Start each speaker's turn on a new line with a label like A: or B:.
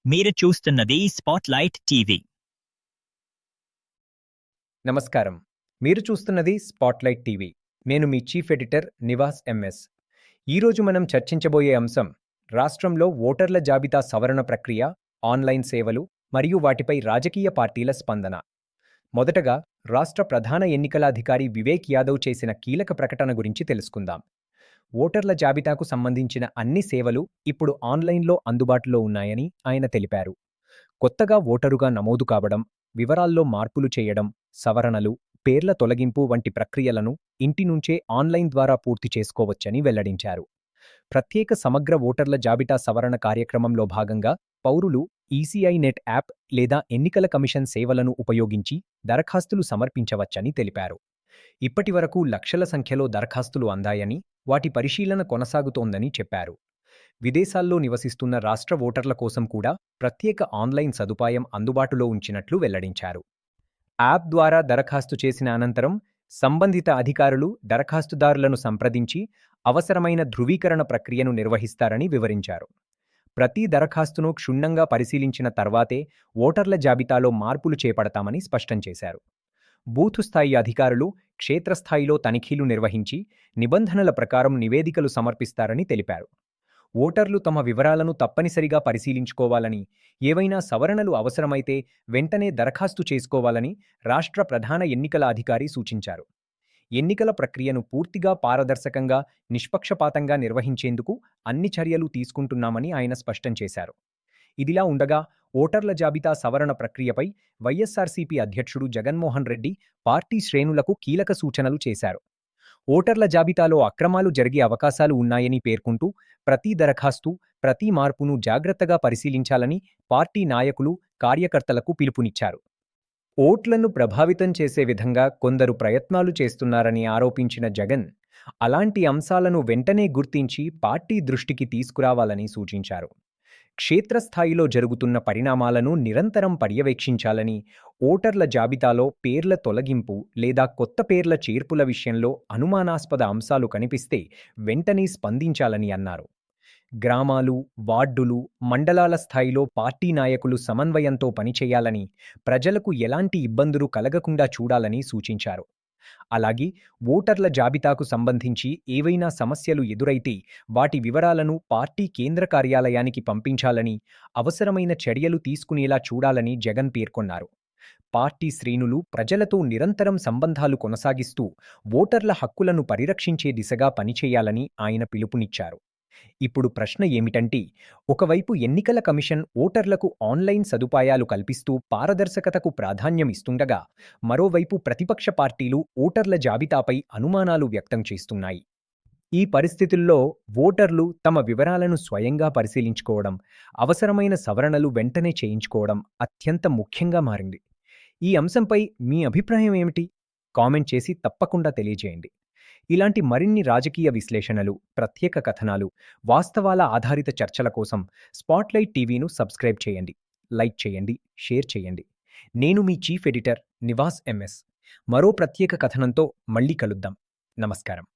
A: మీరు చూస్తున్నది spotlight TV.
B: నమస్కారం. మీరు చూస్తున్నది స్పాట్లైట్ టీవీ. నేను మీ చీఫ్ ఎడిటర్ నివాస్ ఎంఎస్. ఈరోజు మనం చర్చించబోయే అంశం రాష్ట్రంలో ఓటర్ల జాబితా సవరణ ప్రక్రియ, ఆన్లైన్ సేవలు మరియు వాటిపై రాజకీయ పార్టీల స్పందన. మొదటగా రాష్ట్ర ప్రధాన ఎన్నికల అధికారి వివేక్ యాదవ్ చేసిన కీలక ప్రకటన గురించి తెలుసుకుందాం. ఓటర్ల జాబితాకు సంబంధించిన అన్ని సేవలు ఇప్పుడు ఆన్లైన్లో అందుబాటులో ఉన్నాయని ఆయన తెలిపారు. కొత్తగా ఓటరుగా నమోదు కావడం, వివరాల్లో మార్పులు చేయడం, సవరణలు, పేర్ల తొలగింపు వంటి ప్రక్రియలను ఇంటి నుంచే ఆన్లైన్ ద్వారా పూర్తి చేసుకోవచ్చని వెల్లడించారు. ప్రత్యేక సమగ్ర ఓటర్ల జాబితా సవరణ కార్యక్రమంలో భాగంగా పౌరులు ఈసీఐ నెట్ యాప్ లేదా ఎన్నికల కమిషన్ సేవలను ఉపయోగించి దరఖాస్తులు సమర్పించవచ్చని తెలిపారు. ఇప్పటివరకు లక్షల సంఖ్యలో దరఖాస్తులు అందాయని, వాటి పరిశీలన కొనసాగుతోందని చెప్పారు. విదేశాల్లో నివసిస్తున్న రాష్ట్ర ఓటర్ల కోసం కూడా ప్రత్యేక ఆన్లైన్ సదుపాయం అందుబాటులో ఉంచినట్లు వెల్లడించారు. యాప్ ద్వారా దరఖాస్తు చేసిన అనంతరం సంబంధిత అధికారులు దరఖాస్తుదారులను సంప్రదించి అవసరమైన ధృవీకరణ ప్రక్రియను నిర్వహిస్తారని వివరించారు. ప్రతి దరఖాస్తును క్షుణ్ణంగా పరిశీలించిన తర్వాతే ఓటర్ల జాబితాలో మార్పులు చేపడతామని స్పష్టం చేశారు. బూతు స్థాయి అధికారులు క్షేత్రస్థాయిలో తనిఖీలు నిర్వహించి నిబంధనల ప్రకారం నివేదికలు సమర్పిస్తారని తెలిపారు. ఓటర్లు తమ వివరాలను తప్పనిసరిగా పరిశీలించుకోవాలని, ఏవైనా సవరణలు అవసరమైతే వెంటనే దరఖాస్తు చేసుకోవాలని రాష్ట్ర ప్రధాన ఎన్నికల అధికారి సూచించారు. ఎన్నికల ప్రక్రియను పూర్తిగా పారదర్శకంగా, నిష్పక్షపాతంగా నిర్వహించేందుకు అన్ని చర్యలు తీసుకుంటున్నామని ఆయన స్పష్టం చేశారు. ఇదిలా ఉండగా ఓటర్ల జాబితా సవరణ ప్రక్రియపై వైఎస్సార్సీపీ అధ్యక్షుడు జగన్మోహన్ రెడ్డి పార్టీ శ్రేణులకు కీలక సూచనలు చేశారు. ఓటర్ల జాబితాలో అక్రమాలు జరిగే అవకాశాలు ఉన్నాయని పేర్కొంటూ ప్రతి దరఖాస్తు, ప్రతి మార్పును జాగ్రత్తగా పరిశీలించాలని పార్టీ నాయకులు, కార్యకర్తలకు పిలుపునిచ్చారు. ఓట్లను ప్రభావితం చేసే విధంగా కొందరు ప్రయత్నాలు చేస్తున్నారని ఆరోపించిన జగన్, అలాంటి అంశాలను వెంటనే గుర్తించి పార్టీ దృష్టికి తీసుకురావాలని సూచించారు. క్షేత్రస్థాయిలో జరుగుతున్న పరిణామాలను నిరంతరం పర్యవేక్షించాలని, ఓటర్ల జాబితాలో పేర్ల తొలగింపు లేదా కొత్త పేర్ల చేర్పుల విషయంలో అనుమానాస్పద అంశాలు కనిపిస్తే వెంటనే స్పందించాలని అన్నారు. గ్రామాలు, వార్డులు, మండలాల స్థాయిలో పార్టీ నాయకులు సమన్వయంతో పనిచేయాలని, ప్రజలకు ఎలాంటి ఇబ్బందులు కలగకుండా చూడాలని సూచించారు. అలాగే ఓటర్ల జాబితాకు సంబంధించి ఏవైనా సమస్యలు ఎదురైతే వాటి వివరాలను పార్టీ కేంద్ర కార్యాలయానికి పంపించాలని, అవసరమైన చర్యలు తీసుకునేలా చూడాలని జగన్ పేర్కొన్నారు. పార్టీ శ్రేణులు ప్రజలతో నిరంతరం సంబంధాలు కొనసాగిస్తూ ఓటర్ల హక్కులను పరిరక్షించే దిశగా పనిచేయాలని ఆయన పిలుపునిచ్చారు. ఇప్పుడు ప్రశ్న ఏమిటంటే, ఒకవైపు ఎన్నికల కమిషన్ ఓటర్లకు ఆన్లైన్ సదుపాయాలు కల్పిస్తూ పారదర్శకతకు ప్రాధాన్యం ఇస్తుండగా, మరోవైపు ప్రతిపక్ష పార్టీలు ఓటర్ల జాబితాపై అనుమానాలు వ్యక్తం చేస్తున్నాయి. ఈ పరిస్థితుల్లో ఓటర్లు తమ వివరాలను స్వయంగా పరిశీలించుకోవడం, అవసరమైన సవరణలు వెంటనే చేయించుకోవడం అత్యంత ముఖ్యంగా మారింది. ఈ అంశంపై మీ అభిప్రాయం ఏమిటి? కామెంట్ చేసి తప్పకుండా తెలియజేయండి. ఇలాంటి మరిన్ని రాజకీయ విశ్లేషణలు, ప్రత్యేక కథనాలు, వాస్తవాల ఆధారిత చర్చల కోసం స్పాట్లైట్ టీవీను సబ్స్క్రైబ్ చేయండి, లైక్ చేయండి, షేర్ చేయండి. నేను మీ చీఫ్ ఎడిటర్ నివాస్ ఎంఎస్. మరో ప్రత్యేక కథనంతో మళ్ళీ కలుద్దాం. నమస్కారం.